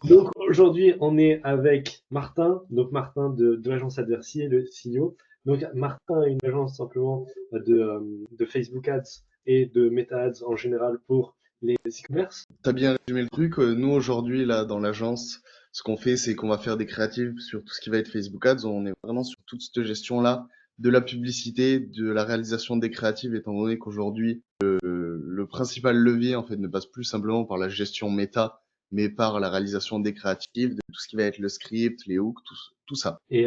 Donc aujourd'hui, on est avec Martin, donc Martin de l'agence Adversier, le CEO. Donc Martin a une agence simplement de Facebook Ads et de Meta Ads en général pour les e-commerce. T'as bien résumé le truc. Nous, aujourd'hui, là, dans l'agence, ce qu'on fait, c'est qu'on va faire des créatives sur tout ce qui va être Facebook Ads. On est vraiment sur toute cette gestion-là de la publicité, de la réalisation des créatives, étant donné qu'aujourd'hui, le principal levier, en fait, ne passe plus simplement par la gestion méta, mais par la réalisation des créatives, de tout ce qui va être le script, les hooks, tout ça. Et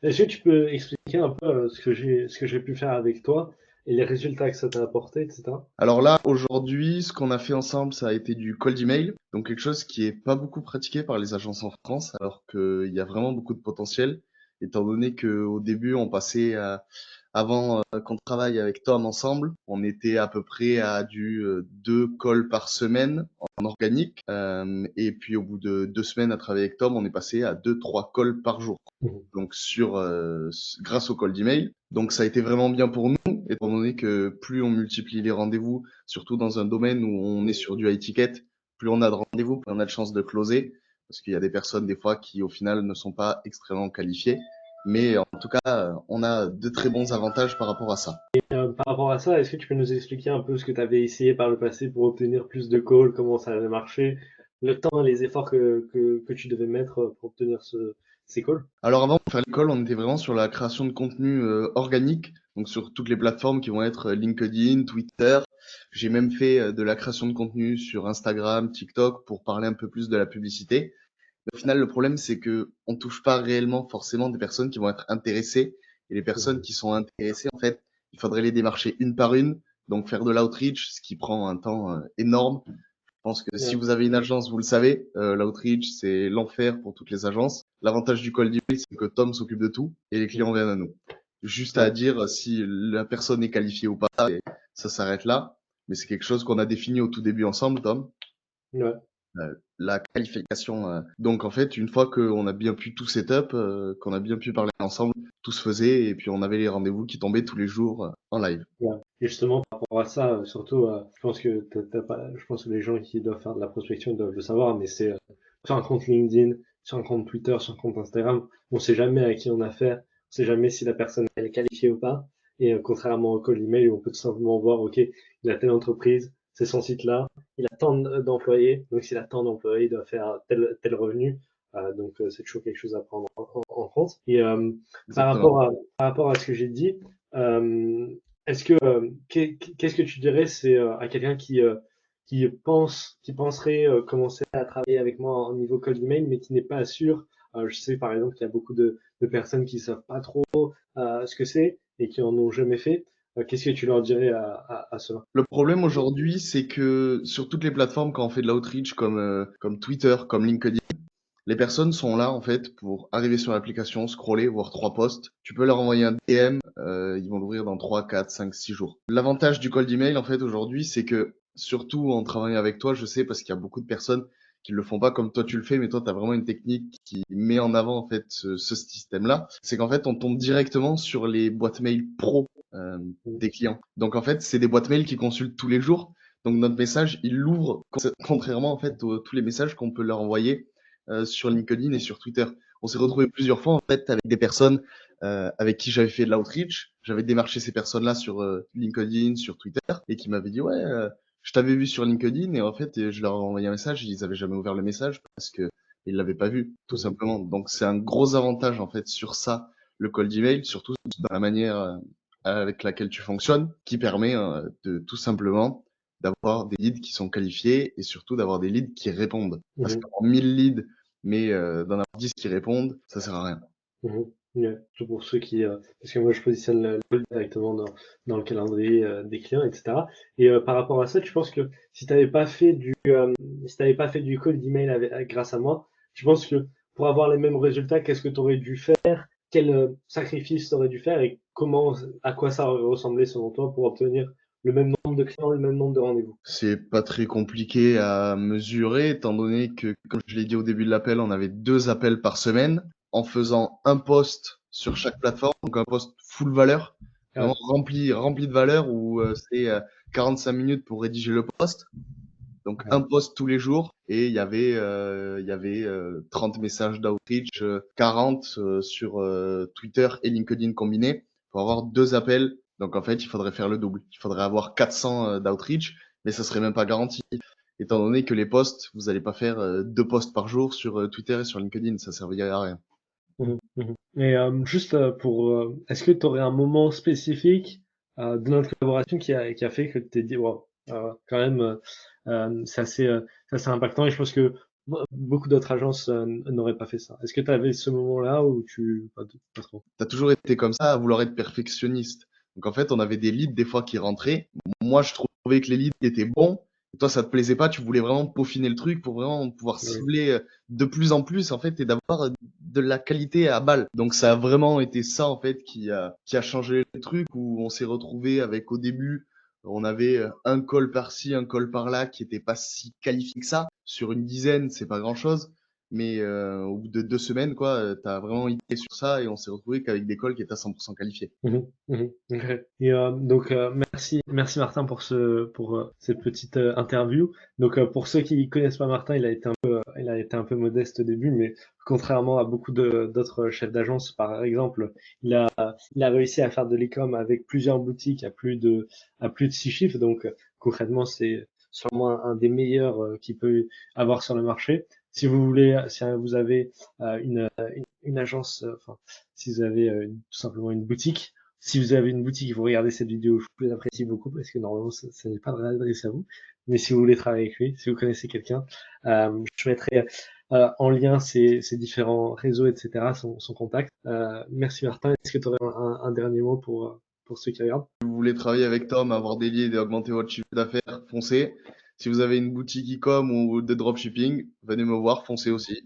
est-ce que tu peux expliquer un peu ce que j'ai pu faire avec toi et les résultats que ça t'a apporté, etc. Alors là, aujourd'hui, ce qu'on a fait ensemble, ça a été du cold email, donc quelque chose qui est pas beaucoup pratiqué par les agences en France, alors qu'il y a vraiment beaucoup de potentiel, étant donné qu'au début, avant qu'on travaille avec Tom ensemble, on était à peu près à du 2 calls par semaine en organique, et puis au bout de 2 semaines à travailler avec Tom, on est passé à 2, 3 calls par jour. Mhm. Donc grâce au cold email. Donc ça a été vraiment bien pour nous, étant donné que plus on multiplie les rendez-vous, surtout dans un domaine où on est sur du high ticket, plus on a de rendez-vous, plus on a de chances de closer, parce qu'il y a des personnes des fois qui au final ne sont pas extrêmement qualifiées. Mais en tout cas, on a de très bons avantages par rapport à ça. Par rapport à ça, est-ce que tu peux nous expliquer un peu ce que tu avais essayé par le passé pour obtenir plus de calls, comment ça avait marché, le temps et les efforts que tu devais mettre pour obtenir ces calls? Alors avant de faire l'école, on était vraiment sur la création de contenu organique, donc sur toutes les plateformes qui vont être LinkedIn, Twitter. J'ai même fait de la création de contenu sur Instagram, TikTok pour parler un peu plus de la publicité. Mais au final, le problème, c'est que on touche pas réellement forcément des personnes qui vont être intéressées. Et les personnes Mhm. qui sont intéressées, en fait, il faudrait les démarcher une par une, donc faire de l'outreach, ce qui prend un temps énorme. Je pense que si Ouais. vous avez une agence, vous le savez, l'outreach, c'est l'enfer pour toutes les agences. L'avantage du cold email, c'est que Tom s'occupe de tout et les clients Mhm. viennent à nous. Juste à Ouais. dire si la personne est qualifiée ou pas, et ça s'arrête là. Mais c'est quelque chose qu'on a défini au tout début ensemble, Tom, Ouais. la qualification. Donc en fait, une fois qu'on a bien pu tout setup, qu'on a bien pu parler ensemble, tout se faisait et puis on avait les rendez-vous qui tombaient tous les jours en live. Ouais. Et justement, par rapport à ça, surtout, je pense que je pense que les gens qui doivent faire de la prospection doivent le savoir, mais c'est sur un compte LinkedIn, sur un compte Twitter, sur un compte Instagram, on sait jamais à qui on a affaire, on sait jamais si la personne elle est qualifiée ou pas. Et contrairement au call email, où on peut tout simplement voir, ok, il a telle entreprise, c'est son site là, il a tant d'employés, donc s'il a tant d'employés, il doit faire tel revenu. C'est toujours quelque chose à prendre en compte. Et Exactement. par rapport à ce que j'ai dit, euh, qu'est-ce que tu dirais, c'est à quelqu'un qui penserait commencer à travailler avec moi au niveau cold email, mais qui n'est pas sûr. Je sais par exemple qu'il y a beaucoup de personnes qui savent pas trop ce que c'est et qui en ont jamais fait. Qu'est-ce que tu leur dirais à cela? Le problème aujourd'hui, c'est que sur toutes les plateformes, quand on fait de l'outreach comme Twitter, comme LinkedIn, les personnes sont là en fait pour arriver sur l'application, scroller, voir 3 posts. Tu peux leur envoyer un DM, ils vont l'ouvrir dans 3, 4, 5, 6 jours. L'avantage du cold email en fait aujourd'hui, c'est que surtout en travaillant avec toi, je sais parce qu'il y a beaucoup de personnes qui le font pas comme toi tu le fais, mais toi tu as vraiment une technique qui met en avant en fait ce système-là. C'est qu'en fait on tombe directement sur les boîtes mail pro des clients. Donc en fait c'est des boîtes mail qui consultent tous les jours. Donc notre message, il l'ouvre contrairement en fait aux tous les messages qu'on peut leur envoyer sur LinkedIn et sur Twitter. On s'est retrouvé plusieurs fois en fait avec des personnes avec qui j'avais fait de l'outreach. J'avais démarché ces personnes-là sur LinkedIn, sur Twitter, et qui m'avaient dit ouais, je t'avais vu sur LinkedIn et en fait je leur ai envoyé un message, ils avaient jamais ouvert le message parce que ils l'avaient pas vu, tout simplement. Donc c'est un gros avantage en fait sur ça, le cold email, surtout dans la manière avec laquelle tu fonctionnes, qui permet de tout simplement d'avoir des leads qui sont qualifiés et surtout d'avoir des leads qui répondent. Parce Mhm. qu'en 1000 leads, mais d'en avoir 10 qui répondent, ça sert à rien. Mhm. Ouais. Surtout pour ceux parce que moi je positionne le call directement dans le calendrier des clients, etc. Et par rapport à ça, tu penses que si t'avais pas fait du call d'email grâce à moi, tu penses que pour avoir les mêmes résultats, qu'est-ce que tu aurais dû faire? Quel sacrifice tu aurais dû faire et à quoi ça aurait ressemblé selon toi pour obtenir le même nombre de clients, le même nombre de rendez-vous? C'est pas très compliqué à mesurer, étant donné que, comme je l'ai dit au début de l'appel, on avait 2 appels par semaine, en faisant un post sur chaque plateforme, donc un post full valeur, vraiment Ouais. rempli de valeur, où c'est 45 minutes pour rédiger le post. Donc Ouais. un post tous les jours et il y avait 30 messages d'outreach, 40 sur Twitter et LinkedIn combinés pour avoir 2 appels. Donc en fait, il faudrait faire le double. Il faudrait avoir 400 d'outreach, mais ça serait même pas garanti. Étant donné que les posts, vous allez pas faire 2 posts par jour sur Twitter et sur LinkedIn, ça servirait à rien. Mhm, mhm. Et juste est-ce que tu aurais un moment spécifique de notre collaboration qui a fait que tu t'es dit, wow, quand même, c'est assez impactant et je pense que beaucoup d'autres agences n'auraient pas fait ça. Est-ce que tu avais ce moment-là où pas trop? T'as toujours été comme ça à vouloir être perfectionniste. Donc en fait, on avait des leads des fois qui rentraient. Moi, je trouvais que les leads étaient bons. Et toi, ça te plaisait pas. Tu voulais vraiment peaufiner le truc pour vraiment pouvoir Ouais. cibler de plus en plus en fait et d'avoir de la qualité à balle. Donc ça a vraiment été ça en fait qui a changé le truc où on s'est retrouvé avec au début, on avait un call par-ci, un call par-là qui était pas si qualifié que ça. Sur une dizaine, c'est pas grand-chose. Mais au bout de 2 semaines, quoi, t'as vraiment idée sur ça et on s'est retrouvé qu'avec des calls qui étaient à 100% qualifiés. Mhm, mhm. Ok. Et donc merci Martin pour cette petite interview. Donc pour ceux qui connaissent pas Martin, il a été un peu modeste au début, mais contrairement à beaucoup d'autres chefs d'agence, par exemple, il a réussi à faire de l'e-com avec plusieurs boutiques à plus de 6 chiffres. Donc concrètement, c'est sûrement un des meilleurs qu'il peut avoir sur le marché. Si vous avez une agence, enfin si vous avez tout simplement une boutique. Si vous avez une boutique et vous regardez cette vidéo, je vous apprécie beaucoup parce que normalement, ça n'est pas adressé à vous. Mais si vous voulez travailler avec lui, si vous connaissez quelqu'un, je mettrai en lien ses différents réseaux, etc., son contact. Merci Martin. Est-ce que tu aurais un dernier mot pour ceux qui regardent? Si vous voulez travailler avec Tom, avoir des leads et augmenter votre chiffre d'affaires, foncez. Si vous avez une boutique e-com ou de dropshipping, venez me voir, foncez aussi.